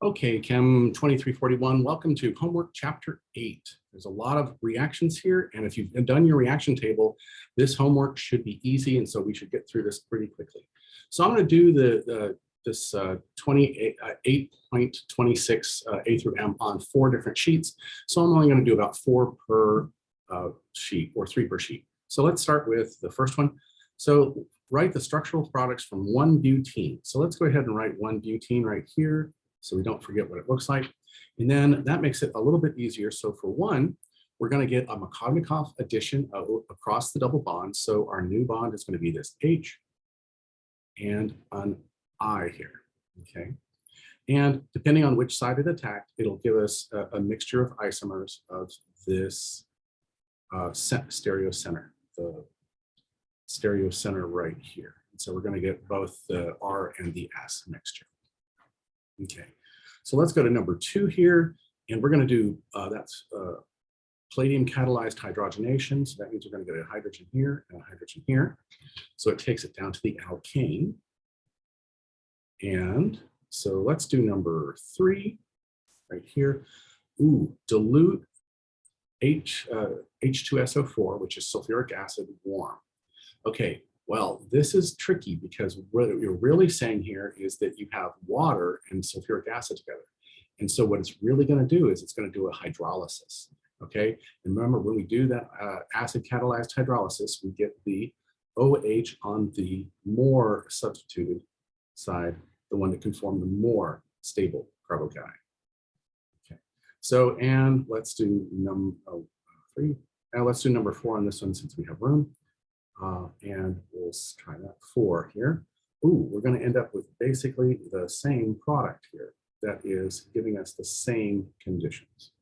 Okay, Chem 2341, welcome to homework chapter 8. There's a lot of reactions here, and if you've done your reaction table, this homework should be easy, and so we should get through this pretty quickly. So I'm going to do this 8.26 A through M on 4 different sheets. So I'm only going to do about 4 per sheet, or 3 per sheet. So let's start with the first one. So write the structural products from 1-butene. So let's go ahead and write 1-butene right here, so we don't forget what it looks like. And then that makes it a little bit easier. So for 1, we're going to get a Machognikov addition across the double bond. So our new bond is going to be this H and an I here, okay? And depending on which side it attacked, it'll give us a mixture of isomers of this stereo center, the stereo center right here. And so we're going to get both the R and the S mixture. Okay, so let's go to number 2 here, and we're going to do that's Palladium catalyzed hydrogenation. So that means we're going to get a hydrogen here and a hydrogen here. So it takes it down to the alkane. And so let's do number 3 right here. Ooh, dilute H2SO4, which is sulfuric acid, warm. Okay. Well, this is tricky because what you're really saying here is that you have water and sulfuric acid together. And so what it's really going to do is it's going to do a hydrolysis. Okay. And remember, when we do that acid catalyzed hydrolysis, we get the OH on the more substituted side, the one that can form the more stable carbocation. Okay. So, and let's do number 3. Now let's do number 4 on this one since we have room. And we'll try that 4 here. Ooh, we're going to end up with basically the same product here that is giving us the same conditions.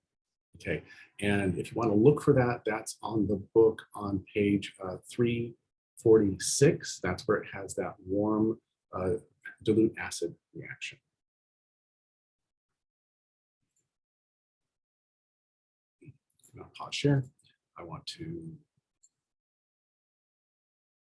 Okay, and if you want to look for that, that's on the book on page 346. That's where it has that warm dilute acid reaction. I'll pause share. I want to.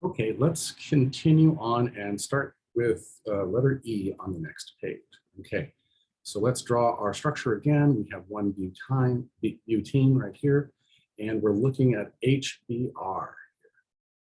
Okay, let's continue on and start with letter E on the next page. Okay, so let's draw our structure again. We have 1-butene right here, and we're looking at HBr.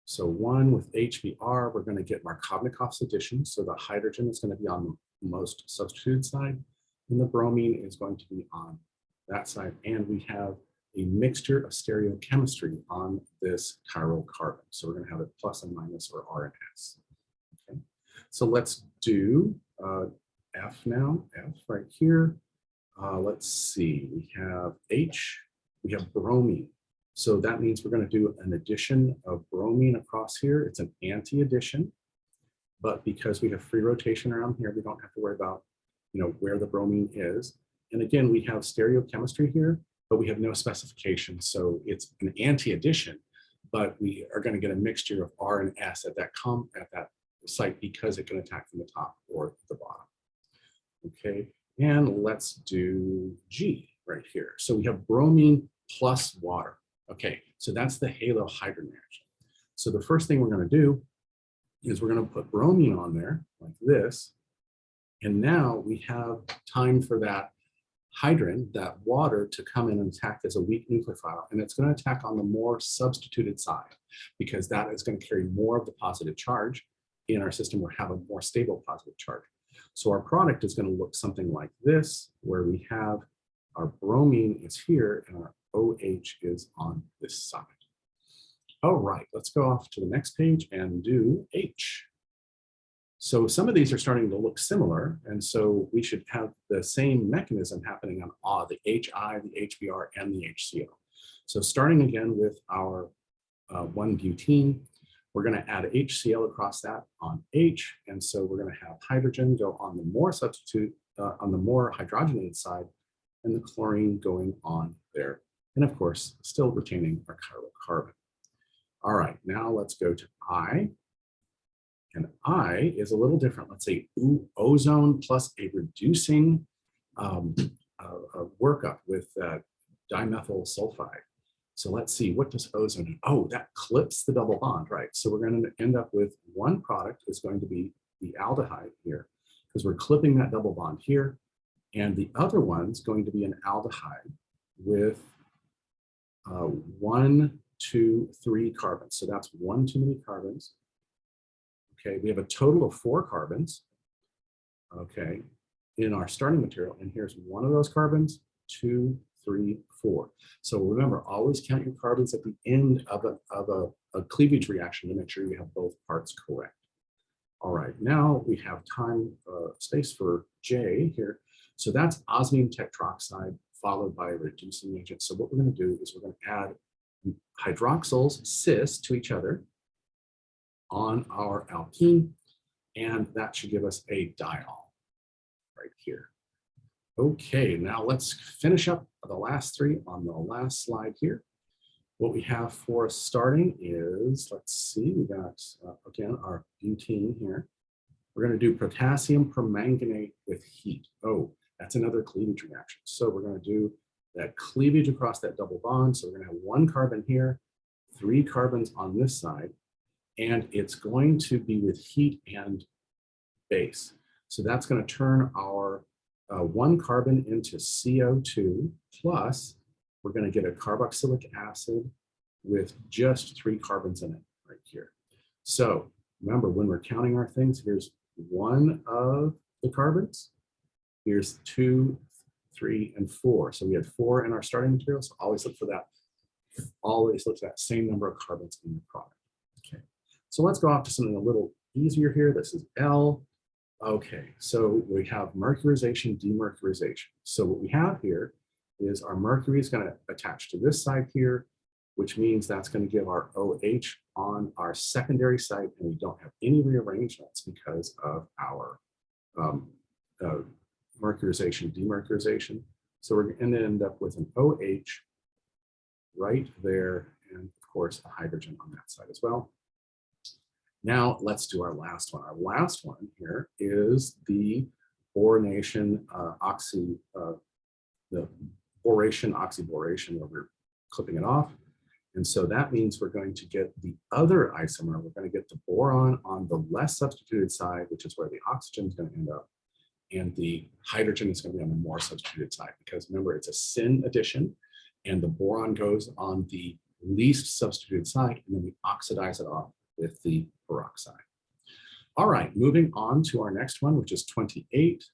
So 1 with HBr, we're going to get Machognikov's addition. So the hydrogen is going to be on the most substituted side, and the bromine is going to be on that side. And we have a mixture of stereochemistry on this chiral carbon. So we're going to have a plus and minus, or R and S. Okay. So let's do F now, F right here. Let's see, we have H, we have bromine. So that means we're going to do an addition of bromine across here. It's an anti-addition, but because we have free rotation around here, we don't have to worry about, where the bromine is. And again, we have stereochemistry here, but we have no specification. So it's an anti-addition, but we are going to get a mixture of R and S at that site because it can attack from the top or the bottom. Okay, and let's do G right here. So we have bromine plus water. Okay, so that's the halohydrin reaction. So the first thing we're going to do is we're going to put bromine on there like this. And now we have time for that hydrin, that water, to come in and attack as a weak nucleophile, and it's going to attack on the more substituted side because that is going to carry more of the positive charge in our system, or have a more stable positive charge. So our product is going to look something like this, where we have our bromine is here and our OH is on this side. All right, let's go off to the next page and do H. So some of these are starting to look similar, and so we should have the same mechanism happening on the HI, the HBr, and the HCl. So starting again with our 1-butene, we're going to add HCl across that on H, and so we're going to have hydrogen go on the more on the more hydrogenated side, and the chlorine going on there, and of course still retaining our chiral carbon. All right, now let's go to I. And I is a little different. Let's say ozone plus a reducing workup with dimethyl sulfide. So let's see, what does ozone do? Oh, that clips the double bond, right? So we're going to end up with one product is going to be the aldehyde here, because we're clipping that double bond here. And the other one's going to be an aldehyde with 1, 2, 3 carbons. So that's one too many carbons. Okay, we have a total of 4 carbons, okay, in our starting material. And here's one of those carbons, 2, 3, 4. So remember, always count your carbons at the end of a cleavage reaction to make sure you have both parts correct. All right, now we have space for J here. So that's osmium tetroxide followed by a reducing agent. So what we're going to do is we're going to add hydroxyls, cis, to each other on our alkene, and that should give us a diol right here. Okay, now let's finish up the last 3 on the last slide here. What we have for us starting is, let's see, we got, again, our butene here. We're going to do potassium permanganate with heat. Oh, that's another cleavage reaction. So we're going to do that cleavage across that double bond. So we're going to have 1 carbon here, 3 carbons on this side, and it's going to be with heat and base. So that's going to turn our 1 carbon into CO2 plus, we're going to get a carboxylic acid with just 3 carbons in it right here. So remember, when we're counting our things, here's 1 of the carbons, here's 2, 3, and 4. So we had 4 in our starting material, so always look for that. Always look for that same number of carbons in the product. Okay, so let's go off to something a little easier here. This is L. Okay, so we have mercurization, demercurization. So what we have here is our mercury is going to attach to this side here, which means that's going to give our OH on our secondary site, and we don't have any rearrangements because of our mercurization, demercurization. So we're going to end up with an OH right there, and of course a hydrogen on that side as well. Now let's do our last one. Our last one here is the boronation the boration oxyboration, where we're clipping it off. And so that means we're going to get the other isomer. We're going to get the boron on the less substituted side, which is where the oxygen is going to end up. And the hydrogen is going to be on the more substituted side, because remember, it's a syn addition, and the boron goes on the least substituted side, and then we oxidize it off with the peroxide. All right, moving on to our next one, which is 28.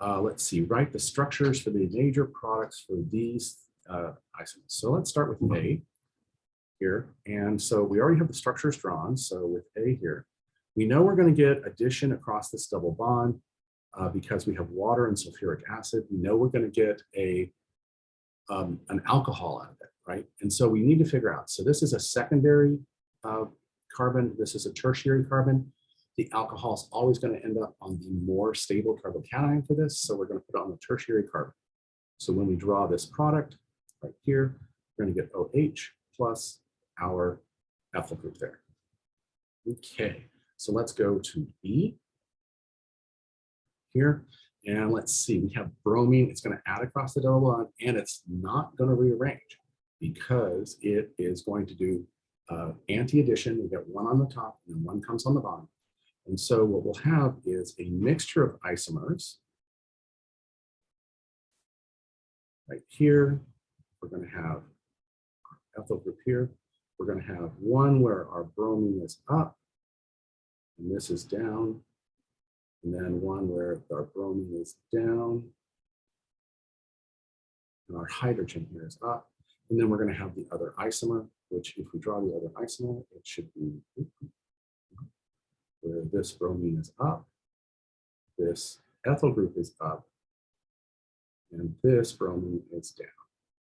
Let's see, write the structures for the major products for these isomers. So let's start with A here. And so we already have the structures drawn. So with A here, we know we're going to get addition across this double bond because we have water and sulfuric acid. We know we're going to get an alcohol out of it, right? And so we need to figure out, so this is a secondary carbon, this is a tertiary carbon. The alcohol is always going to end up on the more stable carbocation for this, so we're going to put it on the tertiary carbon. So when we draw this product right here, we're going to get OH plus our ethyl group there. Okay, so let's go to B here, and let's see, we have bromine. It's going to add across the double bond, and it's not going to rearrange because it is going to do anti-addition. We get 1 on the top and then 1 comes on the bottom. And so what we'll have is a mixture of isomers. Right here, we're going to have our ethyl group here. We're going to have one where our bromine is up, and this is down, and then one where our bromine is down, and our hydrogen here is up. And then we're going to have the other isomer, which if we draw the other isomer, it should be where this bromine is up, this ethyl group is up, and this bromine is down.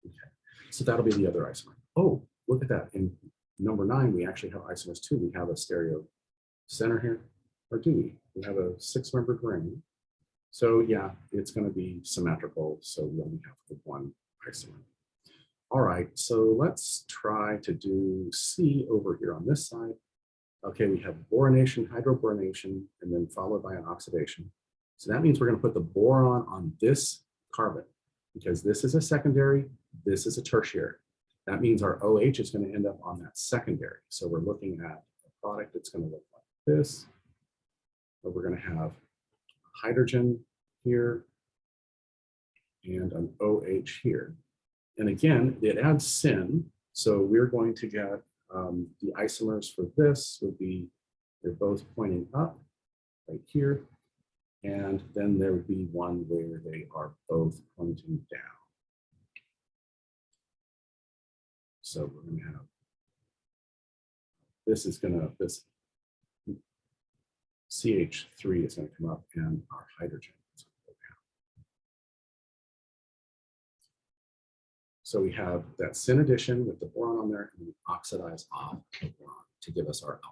Okay, so that'll be the other isomer. Oh, look at that. In number 9, we actually have isomers too. We have a stereo center here, or do we? We have a 6-membered ring. So yeah, it's going to be symmetrical, so we only have the 1 isomer. All right, so let's try to do C over here on this side. Okay, we have boronation, hydroboronation, and then followed by an oxidation. So that means we're going to put the boron on this carbon, because this is a secondary, this is a tertiary. That means our OH is going to end up on that secondary. So we're looking at a product that's going to look like this. But we're going to have hydrogen here, and an OH here. And again, it adds syn, so we're going to get the isomers for this would be, they're both pointing up right here, and then there would be one where they are both pointing down. So we're going to have, this CH3 is going to come up, and our hydrogen is going to go down. So we have that syn addition with the boron on there, and we oxidize off the boron to give us our alcohol.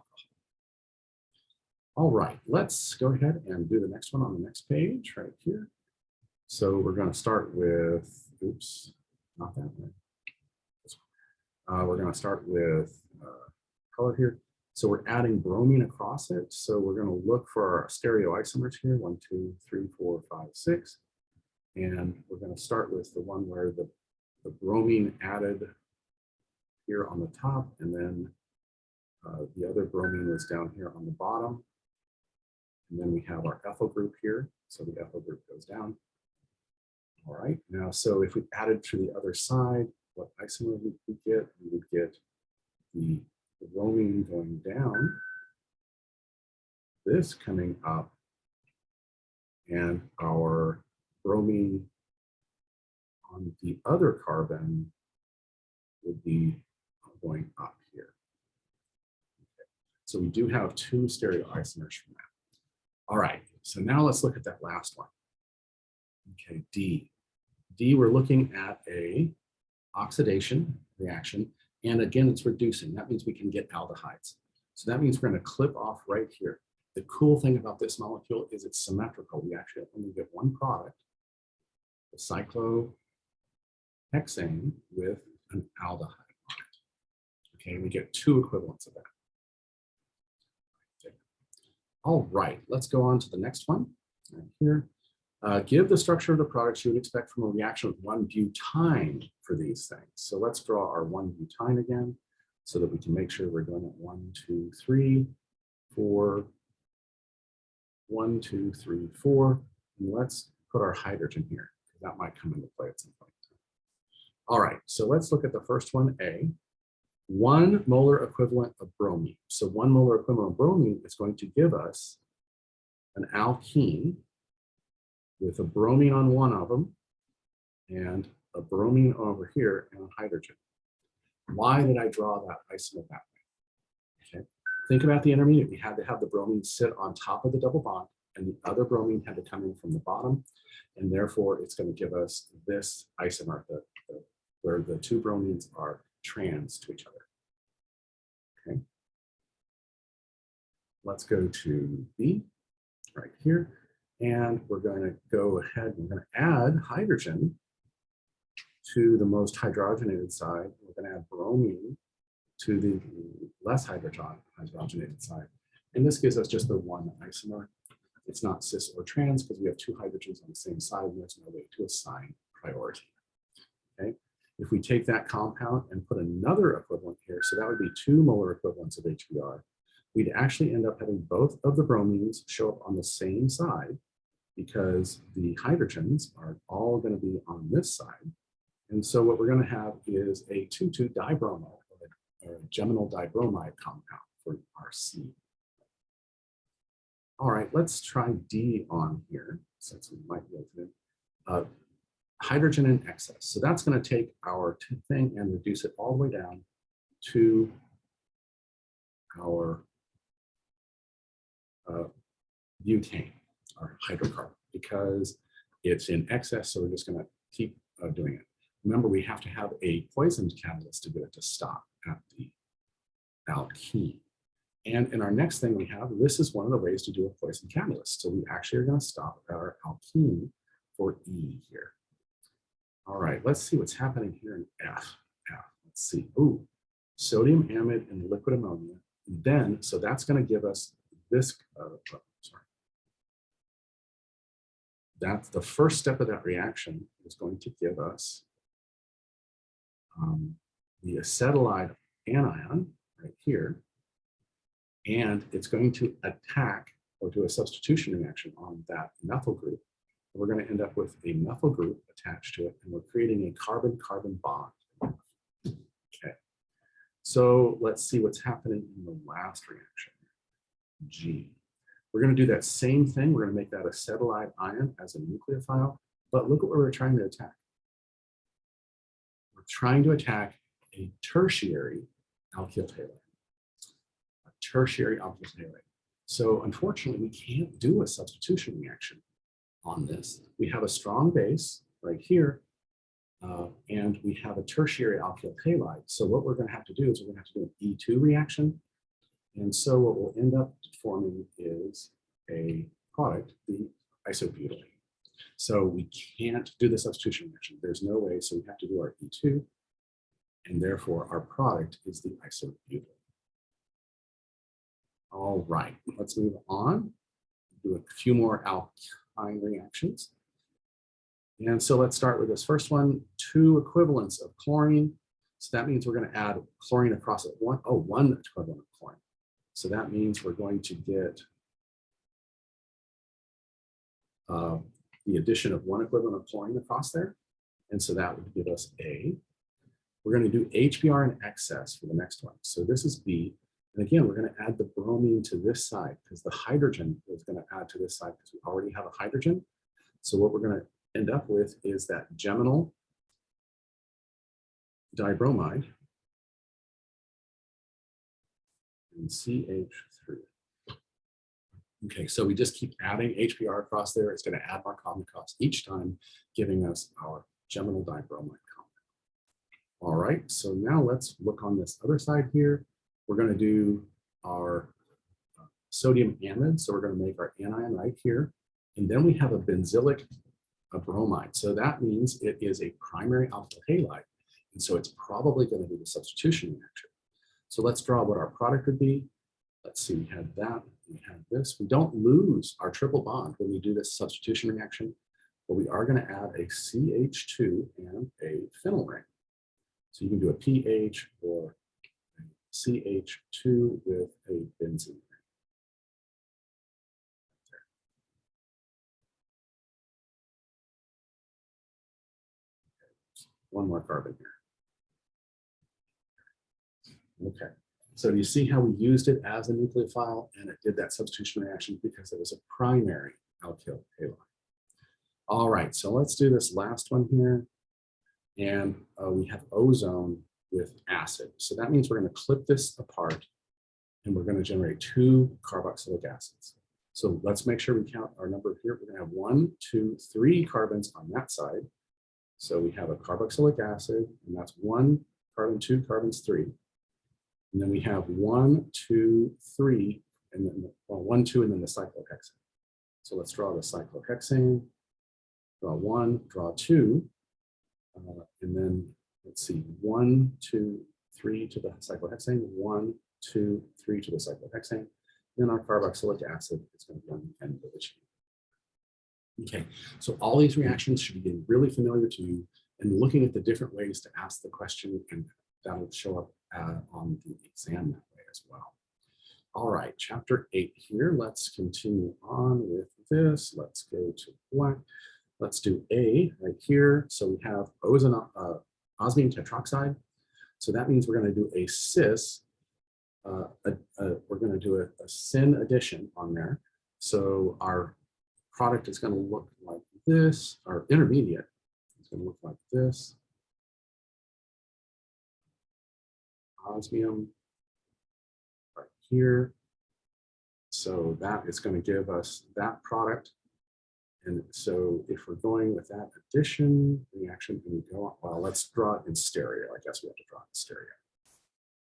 All right, let's go ahead and do the next one on the next page right here. So we're going to start with, oops, not that one. We're going to start with color here. So we're adding bromine across it. So we're going to look for our stereoisomers here, 1, 2, 3, 4, 5, 6. And we're going to start with the one where the bromine added here on the top, and then the other bromine was down here on the bottom. And then we have our ethyl group here. So the ethyl group goes down. All right, now, so if we added to the other side, what isomer would we get? We would get the bromine going down, this coming up, and our bromine on the other carbon would be going up here. Okay. So we do have 2 stereoisomers from that. All right, so now let's look at that last one. Okay, D. D, we're looking at a oxidation reaction, and again, it's reducing. That means we can get aldehydes. So that means we're going to clip off right here. The cool thing about this molecule is it's symmetrical. We actually only get one product, the cyclohexane with an aldehyde on it. Okay, we get 2 equivalents of that. Okay. All right, let's go on to the next one right here. Give the structure of the products you would expect from a reaction with 1-butene for these things. So let's draw our 1-butene again so that we can make sure we're doing it 1, 2, 3, 4, 1, 2, 3, 4. And let's put our hydrogen here, because that might come into play at some point. All right, so let's look at the first one, A. 1 molar equivalent of bromine. So 1 molar equivalent of bromine is going to give us an alkene with a bromine on one of them and a bromine over here and a hydrogen. Why did I draw that isomer that way? Okay. Think about the intermediate. We had to have the bromine sit on top of the double bond, and the other bromine had to come in from the bottom, and therefore it's going to give us this isomer where the 2 bromines are trans to each other. Okay. Let's go to B right here. And we're going to go ahead and we're going to add hydrogen to the most hydrogenated side. We're going to add bromine to the less hydrogenated side. And this gives us just the 1 isomer. It's not cis or trans because we have 2 hydrogens on the same side, and there's no way to assign priority. Okay. If we take that compound and put another equivalent here, so that would be 2 molar equivalents of HBr, we'd actually end up having both of the bromines show up on the same side, because the hydrogens are all going to be on this side. And so what we're going to have is a 2,2-dibromo, or a geminal dibromide compound for our C. All right, let's try D on here, since we might be able to do hydrogen in excess. So that's going to take our thing and reduce it all the way down to our butane, our hydrocarbon, because it's in excess, so we're just going to keep doing it. Remember, we have to have a poisoned catalyst to get it to stop at the alkene. And in our next thing we have, this is one of the ways to do a poison catalyst. So we actually are going to stop at our alkene for E here. All right, let's see what's happening here in F. Let's see. Ooh, sodium amide and liquid ammonia. Then, so that's going to give us this, that's the first step of that reaction is going to give us the acetylide anion right here. And it's going to attack or do a substitution reaction on that methyl group. We're going to end up with a methyl group attached to it, and we're creating a carbon-carbon bond. Okay, so let's see what's happening in the last reaction, G. We're going to do that same thing. We're going to make that acetylide ion as a nucleophile, but look at what we're trying to attack. We're trying to attack a tertiary alkyl halide. A tertiary alkyl halide. So unfortunately, we can't do a substitution reaction on this. We have a strong base right here, and we have a tertiary alkyl halide. So what we're going to have to do is we're going to have to do an E2 reaction. And so what we'll end up forming is a product, the isobutylene. So we can't do the substitution reaction. There's no way, so we have to do our E2, and therefore our product is the isobutylene. All right, let's move on. Do a few more alkyne reactions. And so let's start with this first one, 2 equivalents of chlorine. So that means we're going to add chlorine across it. One equivalent of chlorine. So that means we're going to get the addition of 1 equivalent of chlorine across there. And so that would give us A. We're going to do HBr in excess for the next one. So this is B. And again, we're going to add the bromine to this side because the hydrogen is going to add to this side because we already have a hydrogen. So what we're going to end up with is that geminal dibromide and CH3. Okay, so we just keep adding HBr across there. It's going to add Machognikovs each time, giving us our geminal dibromide compound. All right, so now let's look on this other side here. We're going to do our sodium amide. So we're going to make our anion right here. And then we have a benzylic bromide. So that means it is a primary alkyl halide. And so it's probably going to be the substitution reaction. So let's draw what our product would be. Let's see, we had that, we have this. We don't lose our triple bond when we do this substitution reaction, but we are going to add a CH2 and a phenyl ring. So you can do a pH or a CH2 with a benzene ring. One more carbon here. Okay, so do you see how we used it as a nucleophile and it did that substitution reaction because it was a primary alkyl halide. All right, so let's do this last one here. And we have ozone with acid. So that means we're going to clip this apart and we're going to generate 2 carboxylic acids. So let's make sure we count our number here. We're going to have 1, 2, 3 carbons on that side. So we have a carboxylic acid, and that's 1 carbon, 2 carbons, 3. And then we have 1, 2, 3, and then 1, 2, and then the cyclohexane. So let's draw the cyclohexane. Draw 1, draw 2, and then let's see, 1, 2, 3 to the cyclohexane, 1, 2, 3 to the cyclohexane. Then our carboxylic acid is going to be on the end of the chain. Okay, so all these reactions should be really familiar to you, and looking at the different ways to ask the question, and that'll show up on the exam that way as well. All right, chapter 8 here. Let's continue on with this. Let's go to black. Let's do A right here. So we have osmium tetroxide. So that means we're going to do a cis. We're going to do a syn addition on there. So our product is going to look like this. Our intermediate is going to look like this. Osmium right here. So that is going to give us that product. And so if we're going with that addition reaction, and we go on, well, let's draw it in stereo. I guess we have to draw it in stereo.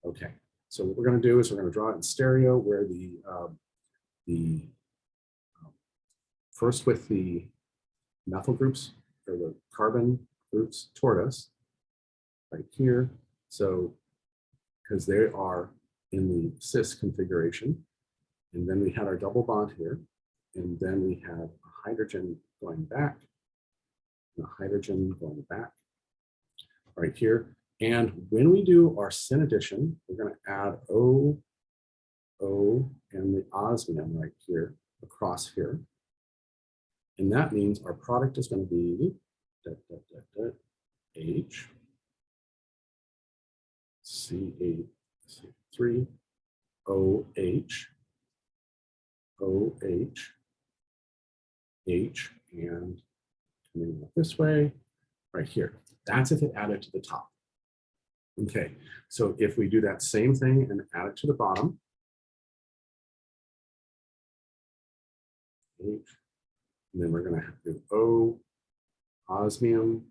Okay, so what we're going to do is we're going to draw it in stereo where first with the methyl groups or the carbon groups toward us right here. So because they are in the cis configuration, and then we had our double bond here, and then we have a hydrogen going back, and a hydrogen going back right here. And when we do our syn addition, we're going to add O, and the osmium right here across here. And that means our product is going to be H, C3, OH, OH, H, and coming up this way, right here. That's if it added to the top. Okay, so if we do that same thing and add it to the bottom, H, and then we're going to have to do O, osmium,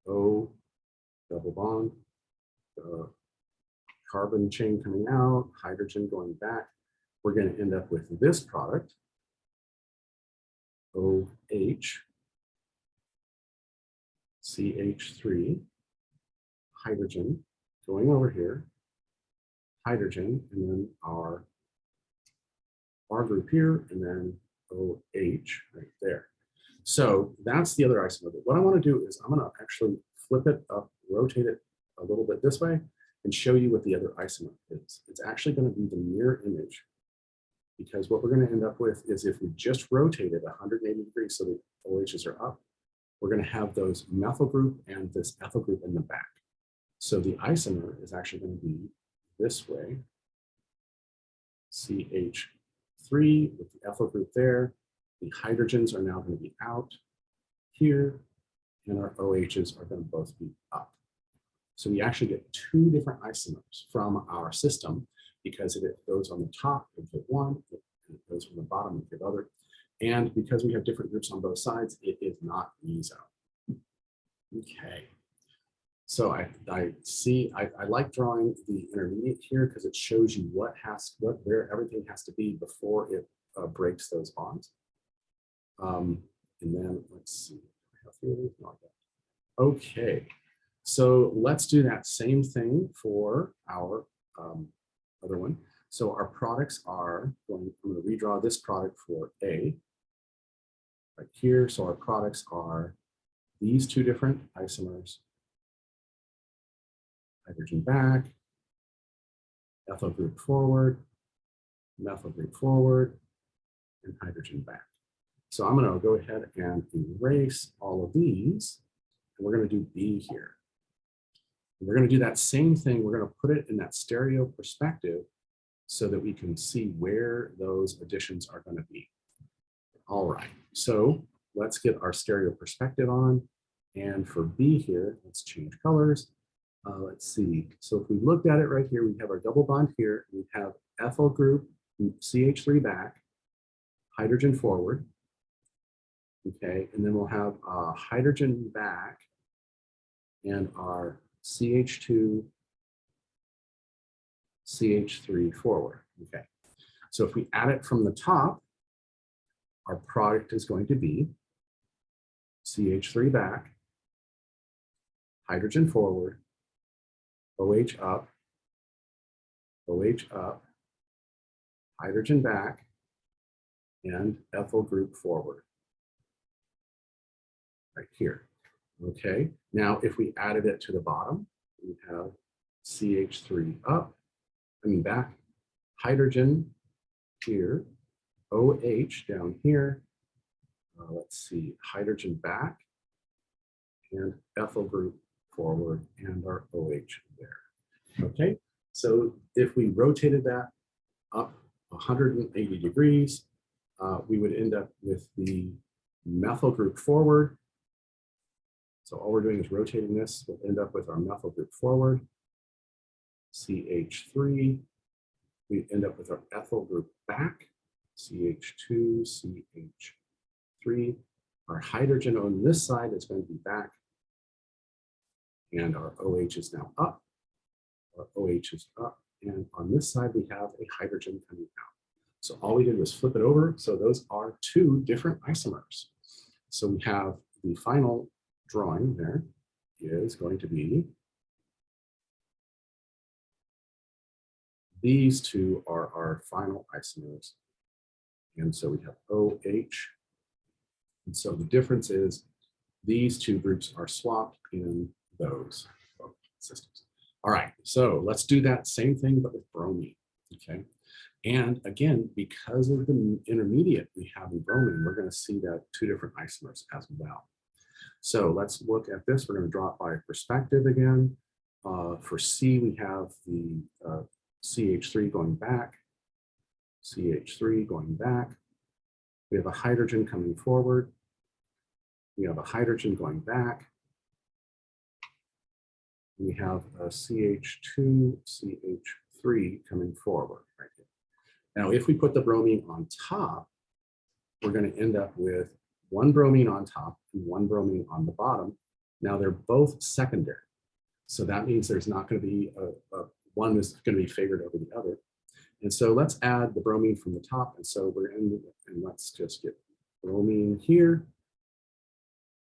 O, double bond, carbon chain coming out, hydrogen going back. We're going to end up with this product, OH, CH3, hydrogen going over here, hydrogen, and then our R group here, and then OH right there. So that's the other isomer. But what I want to do is I'm going to actually flip it up, rotate it a little bit this way, and show you what the other isomer is. It's actually going to be the mirror image, because what we're going to end up with is if we just rotate it 180 degrees so the OHs are up, we're going to have those methyl group and this ethyl group in the back. So the isomer is actually going to be this way, CH3 with the ethyl group there. The hydrogens are now going to be out here, and our OHs are going to both be up. So we actually get two different isomers from our system, because if it goes on the top, we give one, if it goes from the bottom, we give other. And because we have different groups on both sides, it is not meso. Okay. So I like drawing the intermediate here because it shows you where everything has to be before it breaks those bonds. And then let's see. Okay. So let's do that same thing for our other one. So our products are I'm going to redraw this product for A right here. So our products are these two different isomers, hydrogen back, ethyl group forward, methyl group forward, and hydrogen back. So I'm going to go ahead and erase all of these, and we're going to do B here. And we're going to do that same thing. We're going to put it in that stereo perspective so that we can see where those additions are going to be. All right, so let's get our stereo perspective on. And for B here, let's change colors. Let's see. So if we looked at it right here, we have our double bond here. We have ethyl group, CH3 back, hydrogen forward. Okay, and then we'll have hydrogen back and our CH2, CH3 forward. Okay, so if we add it from the top, our product is going to be CH3 back, hydrogen forward, OH up, hydrogen back, and ethyl group forward. Right here. Okay, now if we added it to the bottom, we have CH3 back, hydrogen here, OH down here, let's see, hydrogen back, and ethyl group forward, and our OH there. Okay, so if we rotated that up 180 degrees, we would end up with the methyl group forward. So all we're doing is rotating this. We'll end up with our methyl group forward, CH3. We end up with our ethyl group back, CH2, CH3. Our hydrogen on this side is going to be back, and our OH is now up. Our OH is up, and on this side we have a hydrogen coming out. So all we did was flip it over. So those are two different isomers. So we have the final drawing there is going to be these two are our final isomers. And so we have OH. And so the difference is these two groups are swapped in those systems. All right, so let's do that same thing, but with bromine. Okay, And again, because of the intermediate we have in bromine, we're going to see that two different isomers as well. So let's look at this. We're going to draw it by perspective again. For C, we have the CH3 going back, CH3 going back. We have a hydrogen coming forward. We have a hydrogen going back. We have a CH2, CH3 coming forward right here. Now, if we put the bromine on top, we're going to end up with one bromine on top and one bromine on the bottom. Now, they're both secondary. So that means there's not going to be one is going to be favored over the other. And so let's add the bromine from the top. And so we're in, and let's just get bromine here,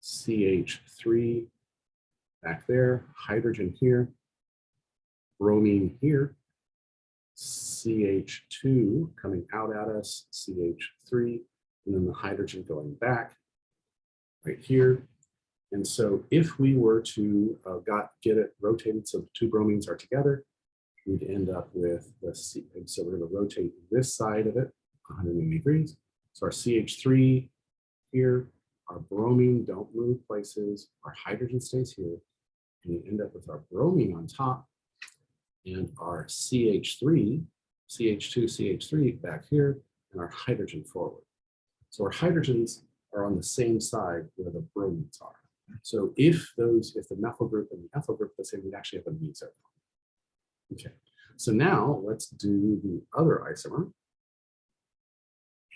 CH3 back there, hydrogen here, bromine here, CH2 coming out at us, CH3, and then the hydrogen going back right here. And so if we were to get it rotated so the two bromines are together, we'd end up with the C. And so we're going to rotate this side of it 180 degrees. So our CH3 here, our bromine don't move places, our hydrogen stays here, and we end up with our bromine on top and our CH3, CH2, CH3 back here, and our hydrogen forward. So our hydrogens are on the same side where the bromines are. So if the methyl group and the ethyl group are the same, we'd actually have a meso. Okay, so now let's do the other isomer.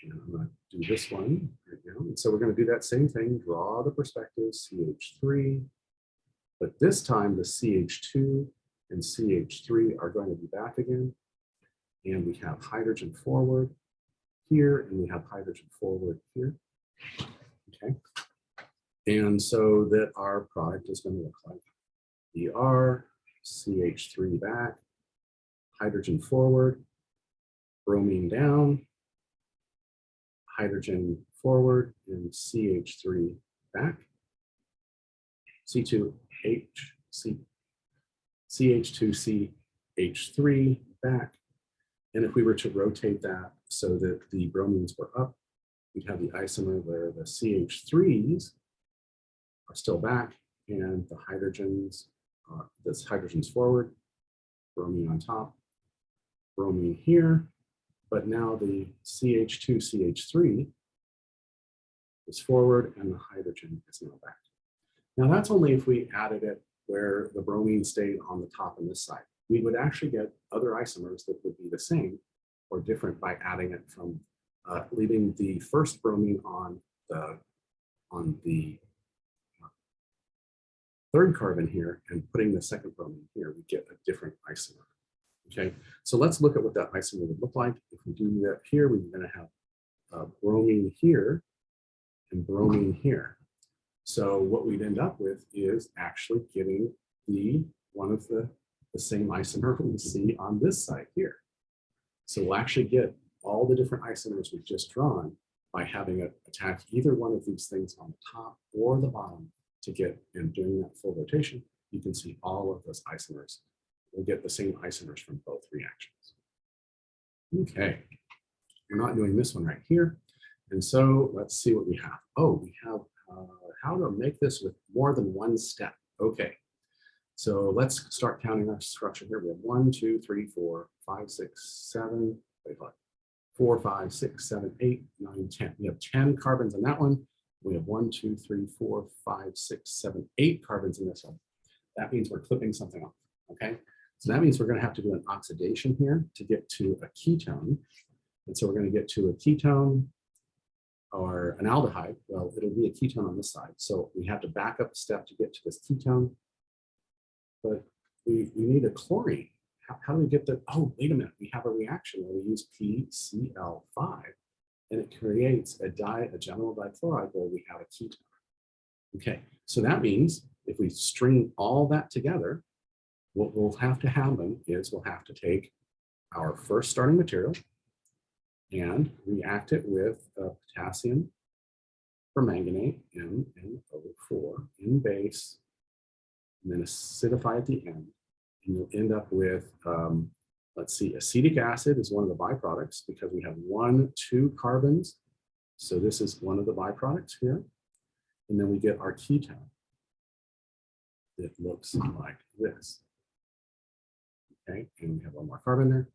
And I'm going to do this one right now. And so we're going to do that same thing, draw the perspective, CH3, but this time the CH2 and CH3 are going to be back again. And we have hydrogen forward here, and we have hydrogen forward here. Okay. And so that our product is going to look like BR, CH3 back, hydrogen forward, bromine down, hydrogen forward, and CH3 back, C2H, CH2, CH3 back. And if we were to rotate that so that the bromines were up, we'd have the isomer where the CH3s are still back and the hydrogens, this hydrogen's forward, bromine on top, bromine here, but now the CH2, CH3 is forward and the hydrogen is now back. Now that's only if we added it where the bromine stayed on the top on this side. We would actually get other isomers that would be the same or different by adding it from leaving the first bromine on the third carbon here and putting the second bromine here, we get a different isomer. Okay, so let's look at what that isomer would look like. If we do that here, we're going to have bromine here and bromine here. So what we'd end up with is actually getting one of the same isomer we see on this side here. So we'll actually get all the different isomers we've just drawn by having it attach either one of these things on the top or the bottom to get, and doing that full rotation, you can see all of those isomers. We'll get the same isomers from both reactions. Okay, we're not doing this one right here. And so let's see what we have. Oh, we have how to make this with more than one step. Okay, so let's start counting our structure here. We have 1, 2, 3, 4, 5, 6, 7, wait, 4, 5, 6, 7, 8, 9, 10. We have 10 carbons in that one. We have 1, 2, 3, 4, 5, 6, 7, 8 carbons in this one. That means we're clipping something off, okay? So that means we're gonna have to do an oxidation here to get to a ketone. And so we're gonna get to a ketone or an aldehyde. Well, it'll be a ketone on this side. So we have to back up a step to get to this ketone. But we need a chlorine. How do we get the, oh, wait a minute, we have a reaction where we use PCl5 and it creates a general dichloride where we have a ketone. Okay, so that means if we string all that together, what will have to happen is we'll have to take our first starting material and react it with potassium permanganate, MnO4, in base, and then acidify at the end. And you'll end up with Let's see, acetic acid is one of the byproducts because we have 2 carbons. So this is one of the byproducts here. And then we get our ketone. It looks like this. Okay, and we have 1 more carbon there.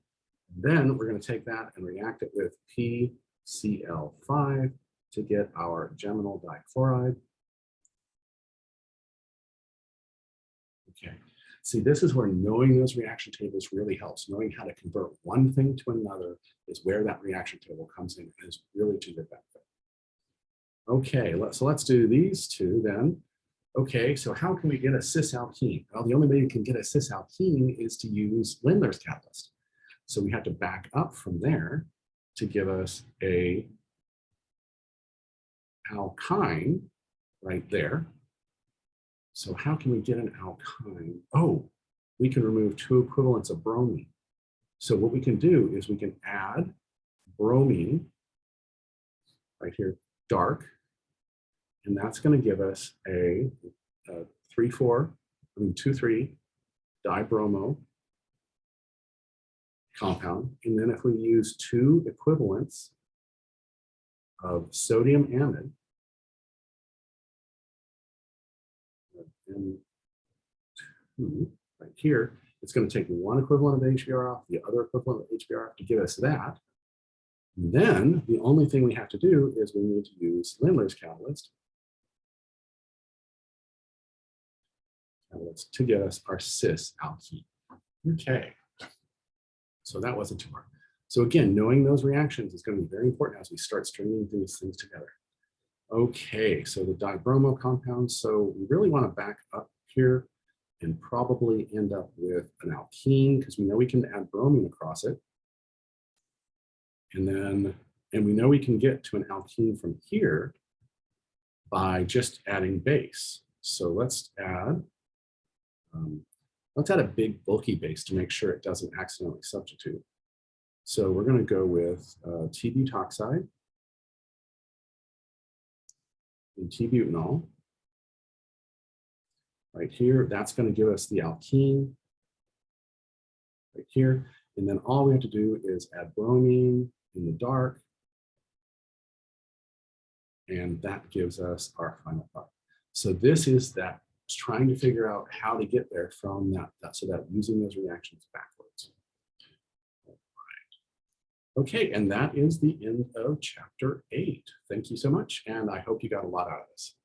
Then we're going to take that and react it with PCl5 to get our geminal dichloride. Okay, see, this is where knowing those reaction tables really helps. Knowing how to convert one thing to another is where that reaction table comes in and is really to your benefit. Okay, so let's do these 2 then. Okay, so how can we get a cis alkene? Well, the only way you can get a cis alkene is to use Lindlar's catalyst. So we have to back up from there to give us a alkyne right there. So how can we get an alkyne? Oh, we can remove 2 equivalents of bromine. So what we can do is we can add bromine right here, dark, and that's going to give us a 2,3 dibromo compound. And then if we use 2 equivalents of sodium amide, and 2 right here, it's going to take 1 equivalent of HBr off, the other equivalent of HBr off to give us that. And then the only thing we have to do is we need to use Lindlar's catalyst to get us our cis alkene. Okay, so that wasn't too hard. So again, knowing those reactions is going to be very important as we start stringing these things together. Okay, so the dibromo compound. So we really want to back up here and probably end up with an alkene because we know we can add bromine across it. And we know we can get to an alkene from here by just adding base. So let's add a big bulky base to make sure it doesn't accidentally substitute. So we're going to go with T-butoxide and T-butanol. Right here, that's going to give us the alkene right here. And then all we have to do is add bromine in the dark. And that gives us our final product. So this is that, trying to figure out how to get there from that so that using those reactions backwards. All right. Okay, and that is the end of chapter 8. Thank you so much, and I hope you got a lot out of this.